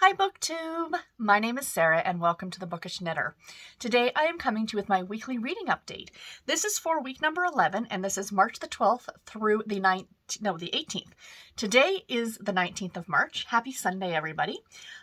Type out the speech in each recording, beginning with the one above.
Hi BookTube! My name is Sarah and welcome to the Bookish Knitter. Today I am coming to you with my weekly reading update. This is for week number 11 and this is March the 12th through the 18th. Today is the 19th of March. Happy Sunday everybody.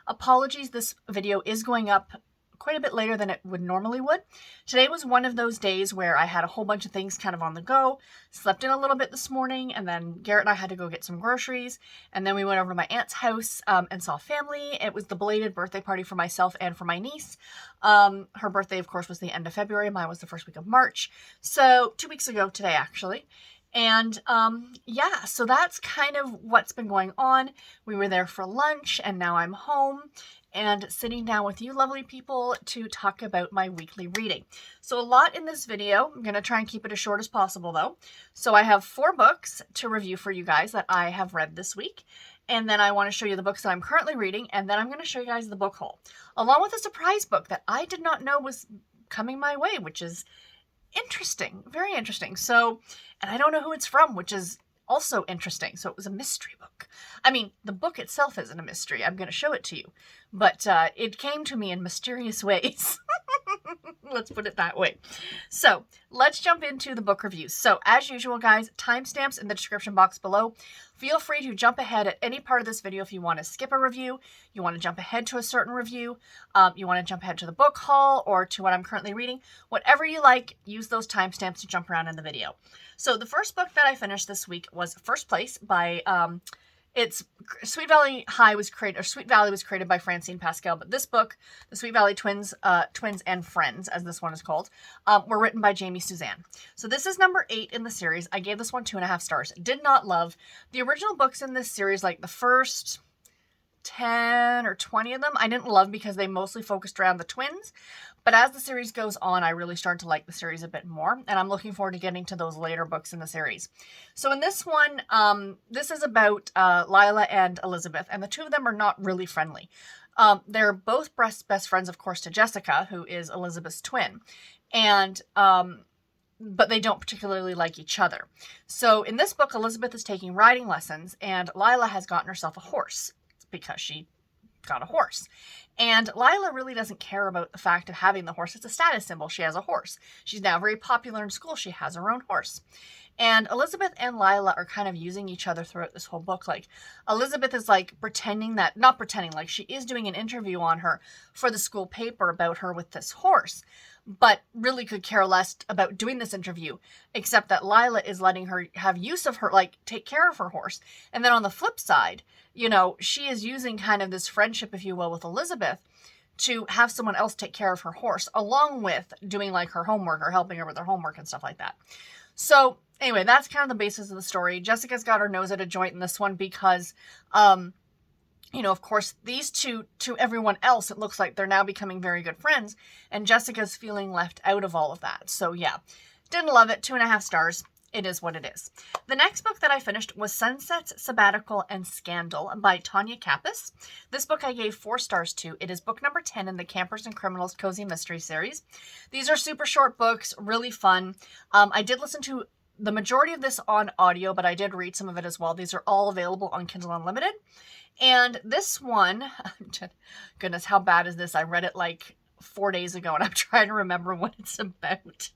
Apologies, this video is going up quite a bit later than it normally would. Today was one of those days where I had a whole bunch of things kind of on the go, slept in a little bit this morning, and then Garrett and I had to go get some groceries, and then we went over to my aunt's house and saw family. It was the belated birthday party for myself and for my niece. Her birthday, of course, was the end of February. Mine was the first week of March. So 2 weeks ago today, actually. And yeah, so that's kind of what's been going on. We were there for lunch and now I'm home and sitting down with you lovely people to talk about my weekly reading. So a lot in this video. I'm going to try and keep it as short as possible though. So I have 4 books to review for you guys that I have read this week. And then I want to show you the books that I'm currently reading. And then I'm going to show you guys the book haul, along with a surprise book that I did not know was coming my way, which is interesting, very interesting. So, and I don't know who it's from, which is also interesting. So it was a mystery book. I mean, the book itself isn't a mystery. I'm going to show it to you, but it came to me in mysterious ways. Let's put it that way. So let's jump into the book reviews. So as usual, guys, timestamps in the description box below. Feel free to jump ahead at any part of this video if you want to skip a review, you want to jump ahead to a certain review, you want to jump ahead to the book haul or to what I'm currently reading. Whatever you like, use those timestamps to jump around in the video. So the first book that I finished this week was First Place by Sweet Valley was created by Francie and Pascal, but this book, the Sweet Valley Twins and Friends, as this one is called, were written by Jamie Suzanne. So this is number 8 in the series. I gave this one 2.5 stars. Did not love the original books in this series, like the first 10 or 20 of them. I didn't love because they mostly focused around the twins. But as the series goes on, I really started to like the series a bit more, and I'm looking forward to getting to those later books in the series. So in this one, this is about Lila and Elizabeth, and the two of them are not really friendly. They're both best friends, of course, to Jessica, who is Elizabeth's twin, and but they don't particularly like each other. So in this book, Elizabeth is taking riding lessons, and Lila has gotten herself a horse because she got a horse. And Lila really doesn't care about the fact of having the horse. It's a status symbol. She has a horse. She's now very popular in school. She has her own horse. And Elizabeth and Lila are kind of using each other throughout this whole book. Like, Elizabeth is like not pretending, like she is doing an interview on her for the school paper about her with this horse, but really could care less about doing this interview, except that Lila is letting her have use of her, like take care of her horse. And then on the flip side, you know, she is using kind of this friendship, if you will, with Elizabeth to have someone else take care of her horse, along with doing like her homework or helping her with her homework and stuff like that. So anyway, that's kind of the basis of the story. Jessica's got her nose at a joint in this one because, you know, of course, these two, to everyone else, it looks like they're now becoming very good friends, and Jessica's feeling left out of all of that. So yeah, didn't love it. 2.5 stars. It is what it is. The next book that I finished was Sunsets, Sabbatical, and Scandal by Tonya Kappes. This book I gave 4 stars to. It is book number 10 in the Campers and Criminals Cozy Mystery series. These are super short books, really fun. I did listen to the majority of this on audio, but I did read some of it as well. These are all available on Kindle Unlimited. And this one, goodness, how bad is this? I read it like 4 days ago and I'm trying to remember what it's about.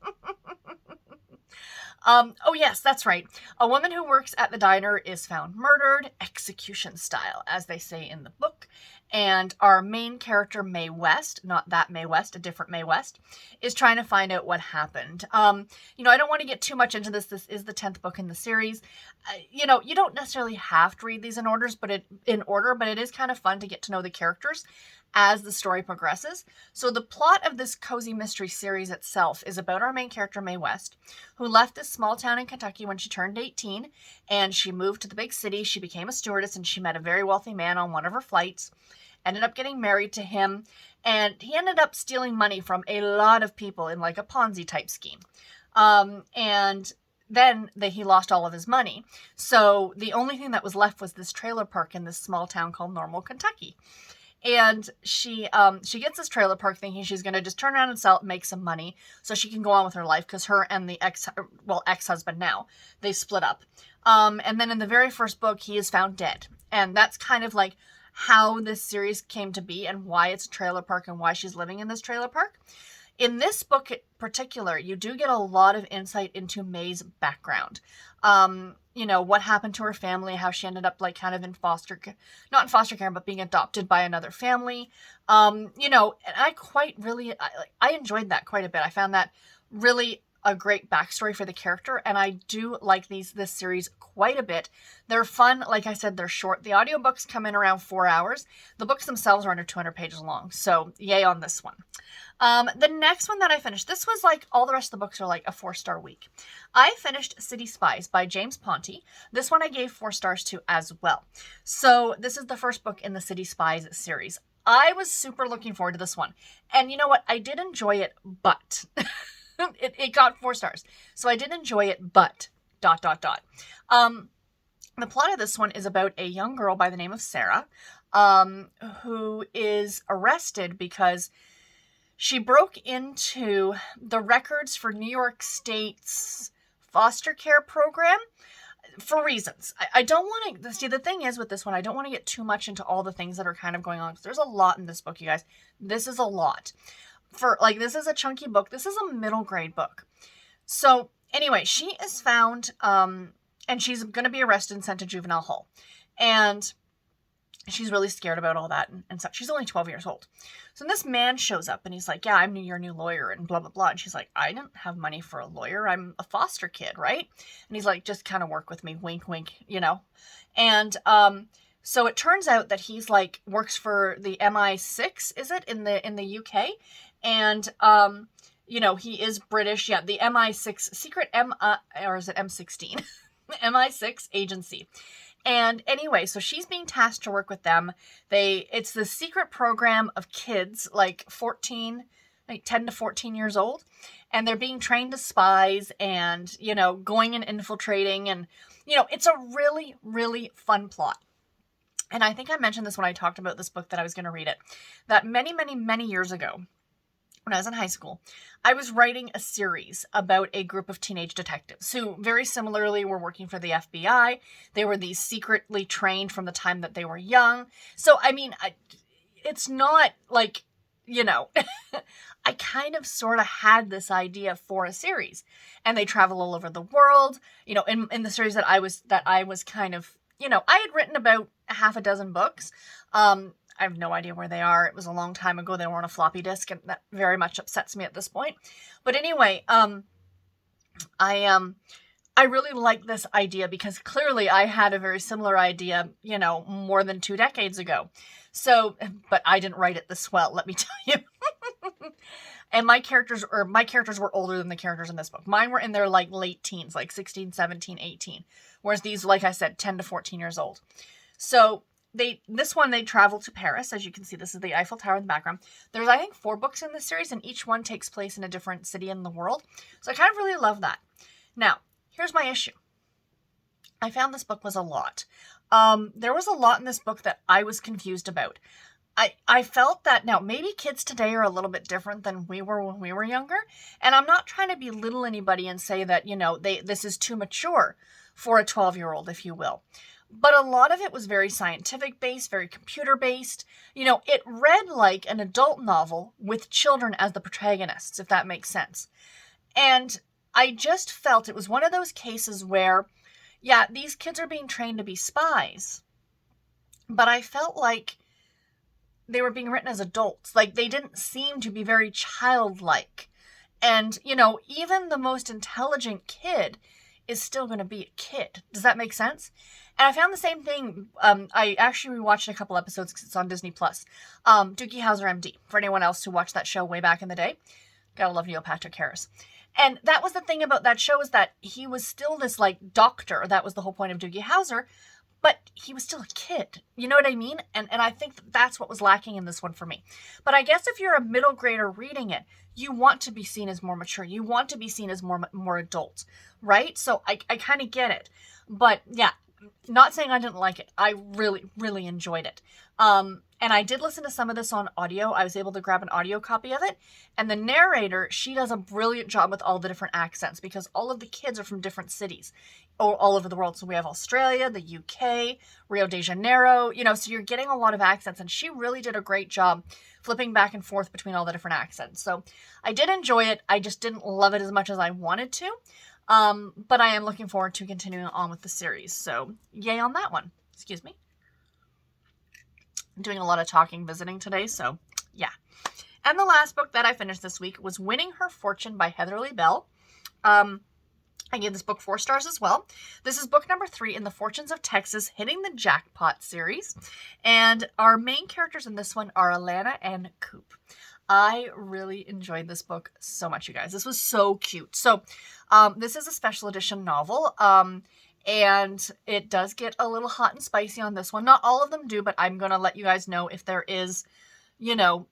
Oh yes, that's right. A woman who works at the diner is found murdered, execution style, as they say in the book. And our main character, Mae West, not that Mae West, a different Mae West, is trying to find out what happened. You know, I don't want to get too much into this. This is the 10th book in the series. You know, you don't necessarily have to read these in order, but it is kind of fun to get to know the characters as the story progresses. So the plot of this cozy mystery series itself is about our main character, Mae West, who left this small town in Kentucky when she turned 18, and she moved to the big city. She became a stewardess, and she met a very wealthy man on one of her flights, ended up getting married to him, and he ended up stealing money from a lot of people in like a Ponzi type scheme. And then he lost all of his money. So the only thing that was left was this trailer park in this small town called Normal, Kentucky. And she gets this trailer park thinking she's going to just turn around and sell it, make some money so she can go on with her life, because her and the ex-husband now, they split up. And then in the very first book, he is found dead. And that's kind of like how this series came to be and why it's a trailer park and why she's living in this trailer park. In this book in particular, you do get a lot of insight into May's background. You know, what happened to her family, how she ended up like kind of in foster care, not in foster care, but being adopted by another family. You know, and I enjoyed that quite a bit. I found that really a great backstory for the character, and I do like this series quite a bit. They're fun. Like I said, they're short. The audiobooks come in around 4 hours. The books themselves are under 200 pages long, so yay on this one. The next one that I finished, this was like all the rest of the books are like a 4-star week. I finished City Spies by James Ponti. This one I gave 4 stars to as well. So this is the first book in the City Spies series. I was super looking forward to this one. And you know what? I did enjoy it, but it got 4 stars. So I did enjoy it, but ... The plot of this one is about a young girl by the name of Sarah, who is arrested because she broke into the records for New York State's foster care program for reasons. I don't want to, see, the thing is with this one, I don't want to get too much into all the things that are kind of going on, because there's a lot in this book, you guys. This is a lot. This is a chunky book. This is a middle grade book. So anyway, she is found, and she's going to be arrested and sent to juvenile hall. And she's really scared about all that and such. She's only 12 years old. So this man shows up and he's like, yeah, I'm your new lawyer and blah, blah, blah. And she's like, I didn't have money for a lawyer. I'm a foster kid, right? And he's like, just kind of work with me. Wink, wink, you know. And so it turns out that he's like, works for the MI6, is it, in the UK? And, you know, he is British. Yeah, the MI6, secret or is it M16? MI6 agency. And anyway, so she's being tasked to work with them. It's the secret program of kids, like 10 to 14 years old. And they're being trained as spies and, you know, going and infiltrating. And, you know, it's a really, really fun plot. And I think I mentioned this when I talked about this book that I was going to read it, that many, many, many years ago, when I was in high school, I was writing a series about a group of teenage detectives who very similarly were working for the FBI. They were these secretly trained from the time that they were young. So, I mean, it's not like, you know, I kind of sort of had this idea for a series, and they travel all over the world. You know, in the series that I was kind of, you know, I had written about a half a dozen books. I have no idea where they are. It was a long time ago. They were on a floppy disk, and that very much upsets me at this point. But anyway, I really like this idea because clearly I had a very similar idea, you know, more than 2 decades ago. So, but I didn't write it this well, let me tell you. And my characters were older than the characters in this book. Mine were in their like late teens, like 16, 17, 18. Whereas these, like I said, 10 to 14 years old. So this one, they travel to Paris. As you can see, this is the Eiffel Tower in the background. There's, I think, 4 books in this series, and each one takes place in a different city in the world. So I kind of really love that. Now, here's my issue. I found this book was a lot. There was a lot in this book that I was confused about. I felt that, now, maybe kids today are a little bit different than we were when we were younger. And I'm not trying to belittle anybody and say that, you know, this is too mature for a 12-year-old, if you will. But a lot of it was very scientific-based, very computer-based. You know, it read like an adult novel with children as the protagonists, if that makes sense. And I just felt it was one of those cases where, yeah, these kids are being trained to be spies. But I felt like they were being written as adults. Like, they didn't seem to be very childlike. And, you know, even the most intelligent kid is still going to be a kid. Does that make sense? And I found the same thing. I actually rewatched a couple episodes because it's on Disney+. Doogie Howser, MD. For anyone else who watched that show way back in the day. Gotta love Neil Patrick Harris. And that was the thing about that show, is that he was still this, like, doctor. That was the whole point of Doogie Howser. But he was still a kid. You know what I mean? And I think that's what was lacking in this one for me. But I guess if you're a middle grader reading it, you want to be seen as more mature. You want to be seen as more adult, right? So I kind of get it. But yeah, not saying I didn't like it. I really, really enjoyed it. And And I did listen to some of this on audio. I was able to grab an audio copy of it. And the narrator, she does a brilliant job with all the different accents because all of the kids are from different cities all over the world. So we have Australia, the UK, Rio de Janeiro, so you're getting a lot of accents. And she really did a great job flipping back and forth between all the different accents. So I did enjoy it. I just didn't love it as much as I wanted to. But I am looking forward to continuing on with the series. So yay on that one. Excuse me. I'm doing a lot of talking, visiting today, so yeah. And the last book that I finished this week was Winning Her Fortune by Heatherly Bell. I gave this book 4 stars as well. This is book number 3 in the Fortunes of Texas Hitting the Jackpot series. And our main characters in this one are Alana and Coop. I really enjoyed this book so much, you guys. This was so cute. So this is a special edition novel. And it does get a little hot and spicy on this one. Not all of them do, but I'm going to let you guys know if there is,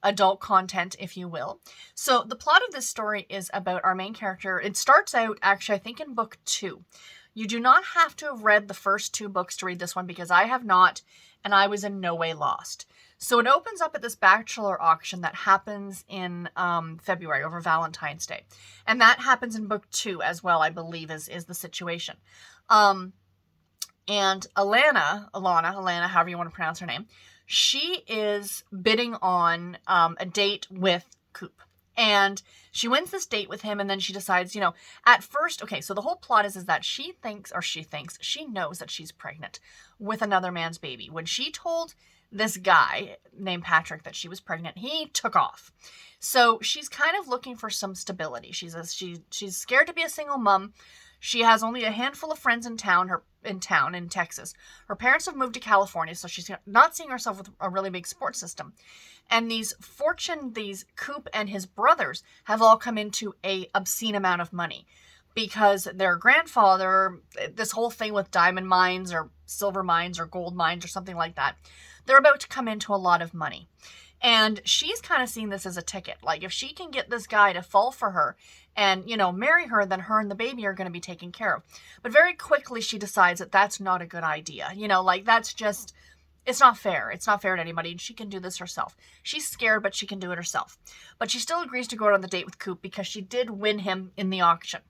adult content, if you will. So the plot of this story is about our main character. It starts out, actually, I think in book 2. You do not have to have read the first 2 books to read this one because I have not, and I was in no way lost. So it opens up at this bachelor auction that happens in February over Valentine's Day. And that happens in book 2 as well, I believe, is the situation. And Alana, however you want to pronounce her name, she is bidding on a date with Coop. And she wins this date with him, and then she decides, at first, okay, so the whole plot is that she knows that she's pregnant with another man's baby. When she told this guy named Patrick that she was pregnant, he took off. So she's kind of looking for some stability. She's scared to be a single mom. She has only a handful of friends in Texas. Her parents have moved to California, so she's not seeing herself with a really big support system. And these Coop and his brothers have all come into a obscene amount of money because their grandfather, this whole thing with diamond mines or silver mines or gold mines or something like that, they're about to come into a lot of money. And she's kind of seeing this as a ticket. Like, if she can get this guy to fall for her and, marry her, then her and the baby are going to be taken care of. But very quickly she decides that that's not a good idea. That's just, it's not fair. It's not fair to anybody, and she can do this herself. She's scared, but she can do it herself. But she still agrees to go out on the date with Coop because she did win him in the auction.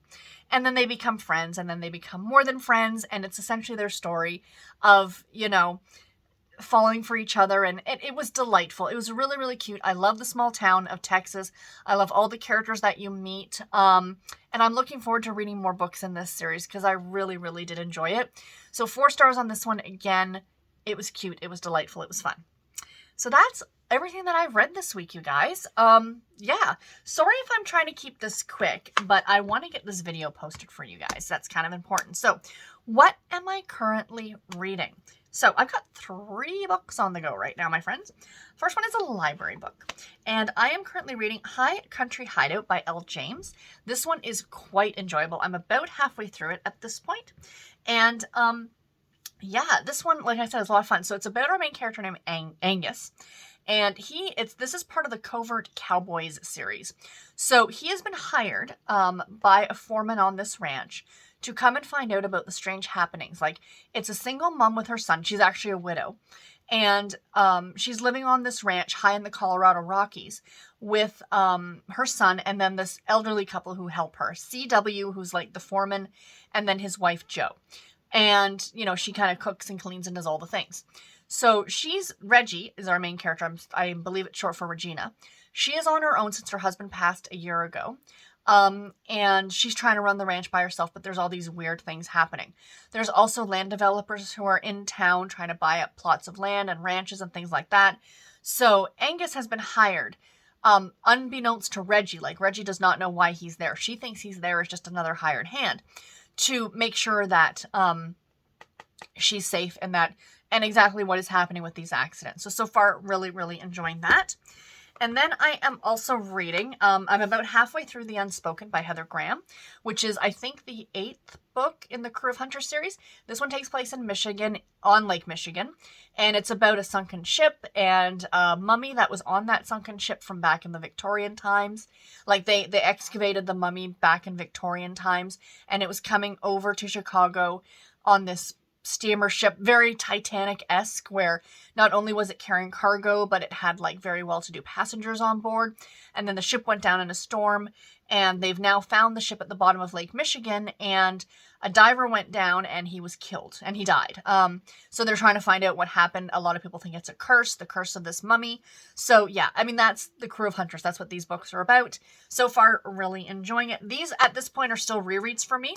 And then they become friends, and then they become more than friends, and it's essentially their story of, falling for each other, and it was delightful. It was really, really cute. I love the small town of Texas. I love all the characters that you meet, and I'm looking forward to reading more books in this series because I really, really did enjoy it. So 4 stars on this one. Again, it was cute. It was delightful. It was fun. So that's everything that I've read this week, you guys. Yeah. Sorry if I'm trying to keep this quick, but I want to get this video posted for you guys. That's kind of important. So what am I currently reading? So I've got 3 books on the go right now, my friends. First one is a library book, and I am currently reading High Country Hideout by L. James. This one is quite enjoyable. I'm about halfway through it at this point. And yeah, this one, like I said, is a lot of fun. So it's about our main character named Angus. And this is part of the Covert Cowboys series. So he has been hired by a foreman on this ranch to come and find out about the strange happenings. Like, it's a single mom with her son. She's actually a widow. And she's living on this ranch high in the Colorado Rockies with her son and then this elderly couple who help her. C.W., who's like the foreman, and then his wife, Jo. And, she kind of cooks and cleans and does all the things. So Reggie is our main character. I believe it's short for Regina. She is on her own since her husband passed a year ago. And she's trying to run the ranch by herself, but there's all these weird things happening. There's also land developers who are in town trying to buy up plots of land and ranches and things like that. So Angus has been hired, unbeknownst to Reggie. Like, Reggie does not know why he's there. She thinks he's there as just another hired hand to make sure that, she's safe and exactly what is happening with these accidents. So far, really, really enjoying that. And then I am also reading, I'm about halfway through The Unspoken by Heather Graham, which is, I think, the 8th book in the Crew of Hunters series. This one takes place in Michigan, on Lake Michigan, and it's about a sunken ship and a mummy that was on that sunken ship from back in the Victorian times. Like, they excavated the mummy back in Victorian times, and it was coming over to Chicago on this steamer ship, very Titanic-esque, where not only was it carrying cargo, but it had like very well-to-do passengers on board. And then the ship went down in a storm, and they've now found the ship at the bottom of Lake Michigan, and a diver went down and he was killed and he died. So they're trying to find out what happened. A lot of people think it's a curse, the curse of this mummy. So yeah, I mean, that's the Crew of Hunters. That's what these books are about. So far, really enjoying it. These at this point are still rereads for me.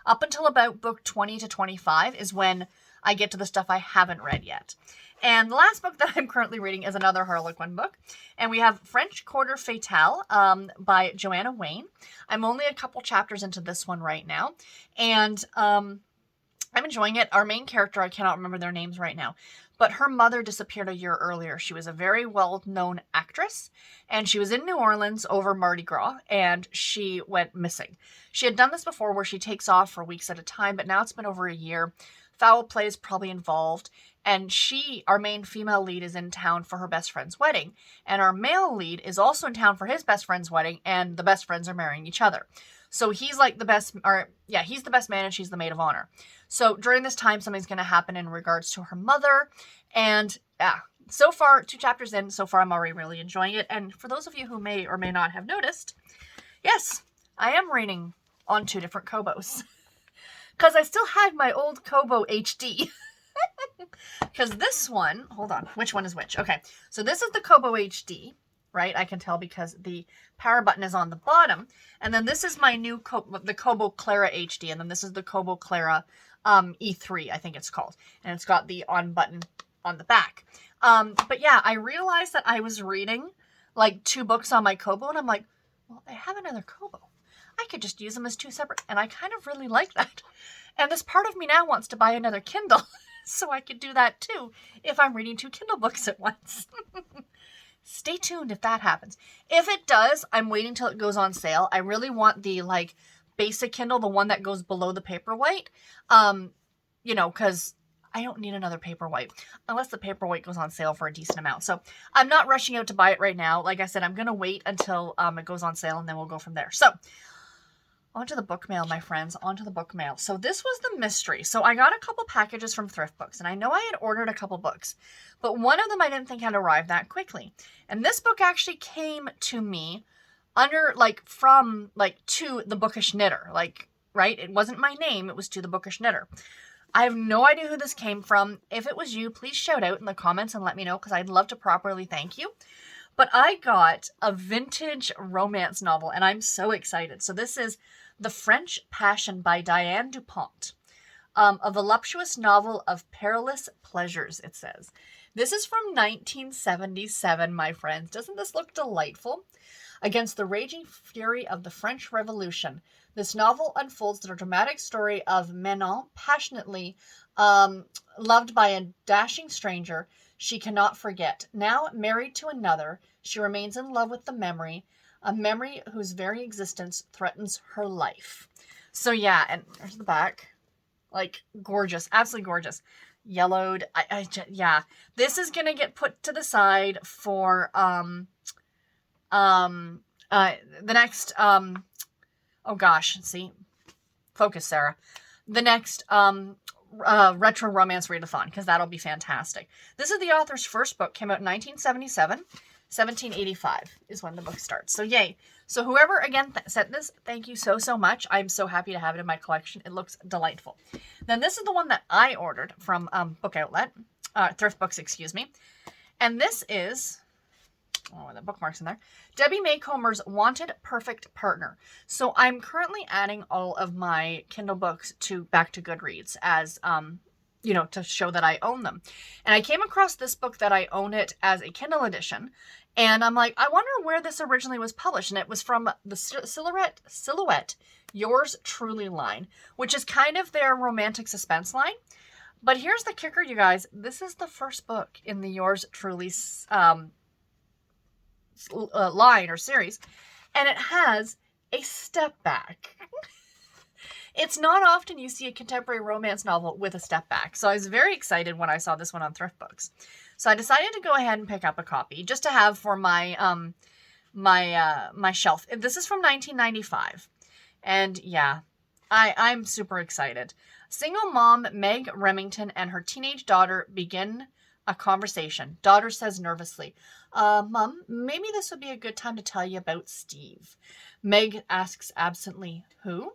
Up until about book 20 to 25 is when I get to the stuff I haven't read yet. And the last book that I'm currently reading is another Harlequin book. And we have French Quarter Fatale by Joanna Wayne. I'm only a couple chapters into this one right now. And I'm enjoying it. Our main character, I cannot remember their names right now, but her mother disappeared a year earlier. She was a very well-known actress, and she was in New Orleans over Mardi Gras, and she went missing. She had done this before where she takes off for weeks at a time, but now it's been over a year. Foul play is probably involved, and our main female lead, is in town for her best friend's wedding, and our male lead is also in town for his best friend's wedding, and the best friends are marrying each other. So he's like he's the best man and she's the maid of honor. So during this time, something's going to happen in regards to her mother, and so far, 2 chapters in, so far I'm already really enjoying it. And for those of you who may or may not have noticed, yes, I am reading on 2 different Kobos. Because I still had my old Kobo HD. Because this one, hold on, which one is which? Okay, so this is the Kobo HD, right? I can tell because the power button is on the bottom. And then this is my new, the Kobo Clara HD. And then this is the Kobo Clara E3, I think it's called. And it's got the on button on the back. But yeah, I realized that I was reading like 2 books on my Kobo. And I'm like, well, I have another Kobo. I could just use them as 2 separate. And I kind of really like that. And this part of me now wants to buy another Kindle. So I could do that too if I'm reading 2 Kindle books at once. Stay tuned if that happens. If it does, I'm waiting till it goes on sale. I really want the like basic Kindle, the one that goes below the Paperwhite. Because I don't need another Paperwhite unless the Paperwhite goes on sale for a decent amount. So I'm not rushing out to buy it right now. Like I said, I'm going to wait until it goes on sale, and then we'll go from there. So onto the book mail, my friends, onto the book mail. So this was the mystery. So I got a couple packages from Thrift Books, and I know I had ordered a couple books, but one of them I didn't think had arrived that quickly. And this book actually came to me from To the Bookish Knitter, right? It wasn't my name. It was To the Bookish Knitter. I have no idea who this came from. If it was you, please shout out in the comments and let me know, because I'd love to properly thank you. But I got a vintage romance novel, and I'm so excited. So this is The French Passion by Diane Dupont, a voluptuous novel of perilous pleasures, it says. This is from 1977, my friends. Doesn't this look delightful? Against the raging fury of the French Revolution, this novel unfolds the dramatic story of Manon, passionately loved by a dashing stranger she cannot forget. Now married to another, she remains in love with the memory, a memory whose very existence threatens her life. So yeah, and there's the back. Like, gorgeous. Absolutely gorgeous. Yellowed. Yeah. This is going to get put to the side for the next oh gosh, see? Focus, Sarah. The next retro romance readathon, because that'll be fantastic. This is the author's first book. Came out in 1977. 1785 is when the book starts. So yay. So whoever, again, sent this, thank you so, so much. I'm so happy to have it in my collection. It looks delightful. Then this is the one that I ordered from Book Outlet. Thrift Books, excuse me. And this is, the bookmark's in there, Debbie Maycomer's Wanted Perfect Partner. So I'm currently adding all of my Kindle books back to Goodreads as, to show that I own them. And I came across this book that I own it as a Kindle edition. And I'm like, I wonder where this originally was published. And it was from the Silhouette, Yours Truly line, which is kind of their romantic suspense line. But here's the kicker, you guys. This is the first book in the Yours Truly line or series. And it has a step back. It's not often you see a contemporary romance novel with a step back. So I was very excited when I saw this one on Thrift Books. So I decided to go ahead and pick up a copy just to have for my my shelf. This is from 1995. And yeah, I'm super excited. Single mom Meg Remington and her teenage daughter begin a conversation. Daughter says nervously, Mom, maybe this would be a good time to tell you about Steve. Meg asks absently, who?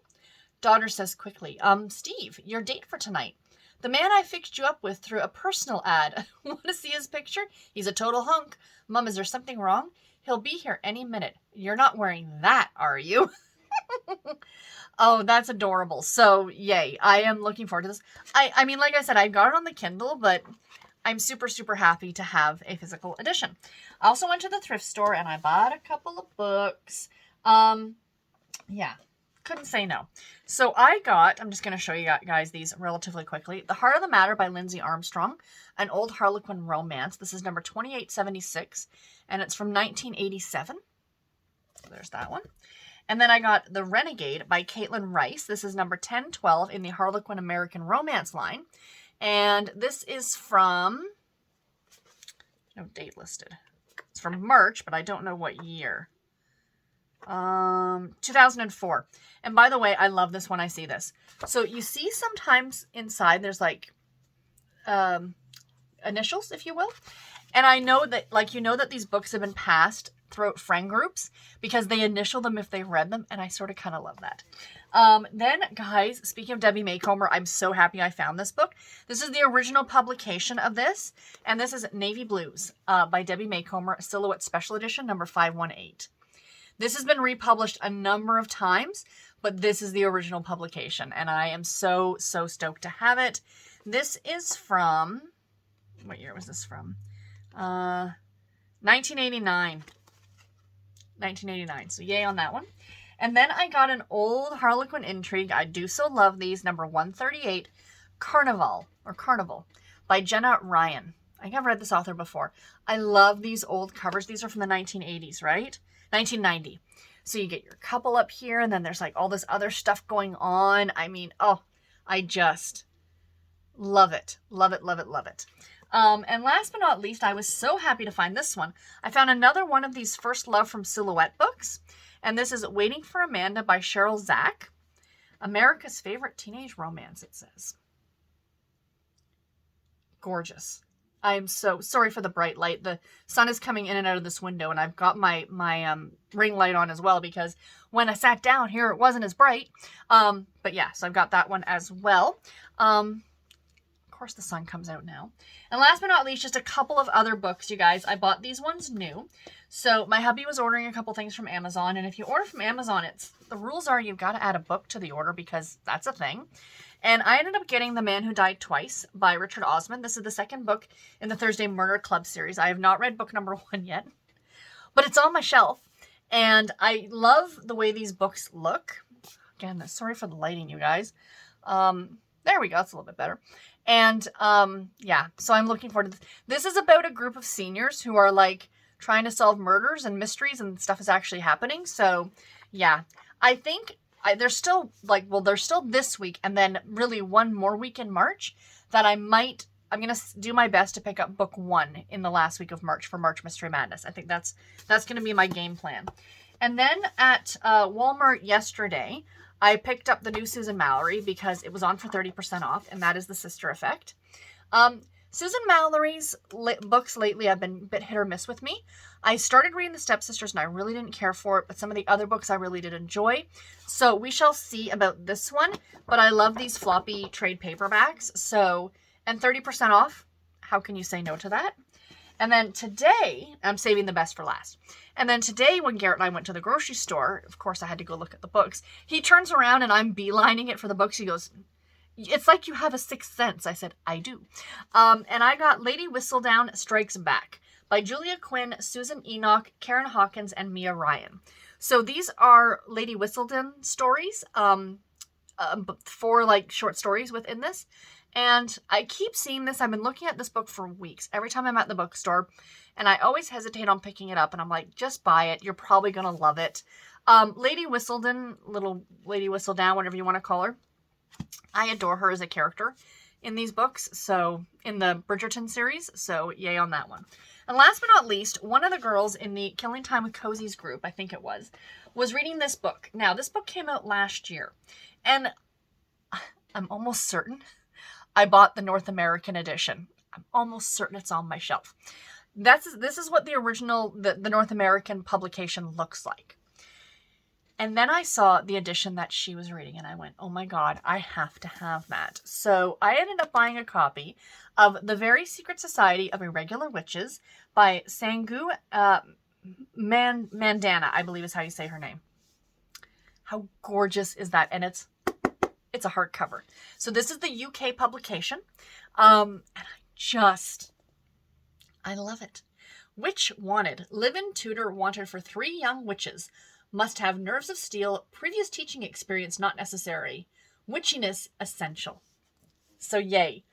Daughter says quickly, Steve, your date for tonight. The man I fixed you up with through a personal ad. Want to see his picture? He's a total hunk. Mom, is there something wrong? He'll be here any minute. You're not wearing that, are you? Oh, that's adorable. So, yay. I am looking forward to this. I mean, like I said, I got it on the Kindle, but I'm super, super happy to have a physical edition. I also went to the thrift store and I bought a couple of books. Yeah, couldn't say no. So I got, I'm just going to show you guys these relatively quickly. The Heart of the Matter by Lindsay Armstrong, an old Harlequin romance. This is number 2876, and it's from 1987. So there's that one. And then I got The Renegade by Caitlin Rice. This is number 1012 in the Harlequin American Romance line. And this is from, no date listed. It's from March, but I don't know what year. 2004. And by the way, I love this when I see this. So you see sometimes inside there's like initials, if you will. And I know that, like, you know that these books have been passed throughout friend groups because they initial them if they've read them, and I sort of kind of love that. Then, guys, speaking of Debbie Maycomer, I'm so happy I found this book. This is the original publication of this, and this is Navy Blues by Debbie Maycomer, Silhouette Special Edition, number 518. This has been republished a number of times, but this is the original publication, and I am so, so stoked to have it. This is from, what year was this from? 1989. 1989, so yay on that one. And then I got an old Harlequin intrigue. I do so love these, number 138, Carnival by Jenna Ryan. I think I've read this author before. I love these old covers. These are from the 1980s, right? 1990. So you get your couple up here, and then there's like all this other stuff going on. I mean, oh, I just love it. Love it, love it, love it. And last but not least, I was so happy to find this one. I found another one of these First Love from Silhouette books. And this is Waiting for Amanda by Cheryl Zach. America's favorite teenage romance, it says. Gorgeous. I am so sorry for the bright light. The sun is coming in and out of this window, and I've got my ring light on as well because when I sat down here, it wasn't as bright. But yeah, so I've got that one as well. Of course, the sun comes out now. And last but not least, just a couple of other books, you guys. I bought these ones new. So my hubby was ordering a couple things from Amazon, and if you order from Amazon, the rules are you've got to add a book to the order because that's a thing. And I ended up getting The Man Who Died Twice by Richard Osman. This is the second book in the Thursday Murder Club series. I have not read book number 1 yet, but it's on my shelf. And I love the way these books look. Again, sorry for the lighting, you guys. There we go. It's a little bit better. And yeah, so I'm looking forward to this. This is about a group of seniors who are like trying to solve murders and mysteries and stuff is actually happening. So yeah, I think there's still there's still this week and then really one more week in March that I'm going to do my best to pick up book 1 in the last week of March for March Mystery Madness. I think that's going to be my game plan. And then at Walmart yesterday, I picked up the new Susan Mallory because it was on for 30% off, and that is The Sister Effect. Susan Mallory's books lately have been a bit hit or miss with me. I started reading The Stepsisters and I really didn't care for it, but some of the other books I really did enjoy. So we shall see about this one, but I love these floppy trade paperbacks. So, and 30% off, how can you say no to that? And then today, I'm saving the best for last. And then today when Garrett and I went to the grocery store, of course I had to go look at the books. He turns around and I'm beelining it for the books. He goes, "It's like you have a sixth sense." I said, "I do." And I got Lady Whistledown Strikes Back by Julia Quinn, Susan Enoch, Karen Hawkins, and Mia Ryan. So these are Lady Whistledown stories, 4 like short stories within this. And I keep seeing this. I've been looking at this book for weeks. Every time I'm at the bookstore, and I always hesitate on picking it up. And I'm like, just buy it. You're probably going to love it. Lady Whistledown, little Lady Whistledown, whatever you want to call her. I adore her as a character in these books. So in the Bridgerton series. So yay on that one. And last but not least, one of the girls in the Killing Time with Cozy's group, I think it was reading this book. Now, this book came out last year. And I'm almost certain I bought the North American edition. I'm almost certain it's on my shelf. This is what the original, the North American publication looks like. And then I saw the edition that she was reading and I went, oh my God, I have to have that. So I ended up buying a copy of The Very Secret Society of Irregular Witches by Sangu Mandana, I believe is how you say her name. How gorgeous is that? And it's a hardcover. So this is the UK publication. And I love it. Witch wanted. Live-in tutor wanted for 3 young witches. Must have nerves of steel. Previous teaching experience not necessary. Witchiness essential. So yay.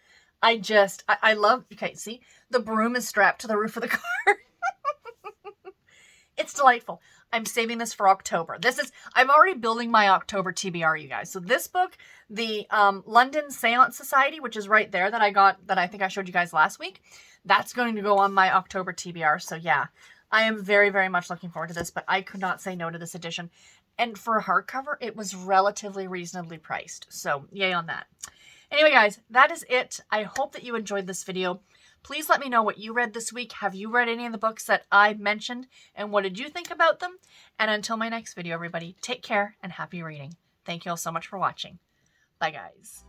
I love, okay, see? The broom is strapped to the roof of the car. It's delightful. I'm saving this for October. I'm already building my October TBR, you guys. So this book, the London Seance Society, which is right there that I got, that I think I showed you guys last week, that's going to go on my October TBR. So yeah, I am very, very much looking forward to this, but I could not say no to this edition. And for a hardcover, it was relatively reasonably priced. So yay on that. Anyway, guys, that is it. I hope that you enjoyed this video. Please let me know what you read this week. Have you read any of the books that I mentioned? And what did you think about them? And until my next video, everybody, take care and happy reading. Thank you all so much for watching. Bye, guys.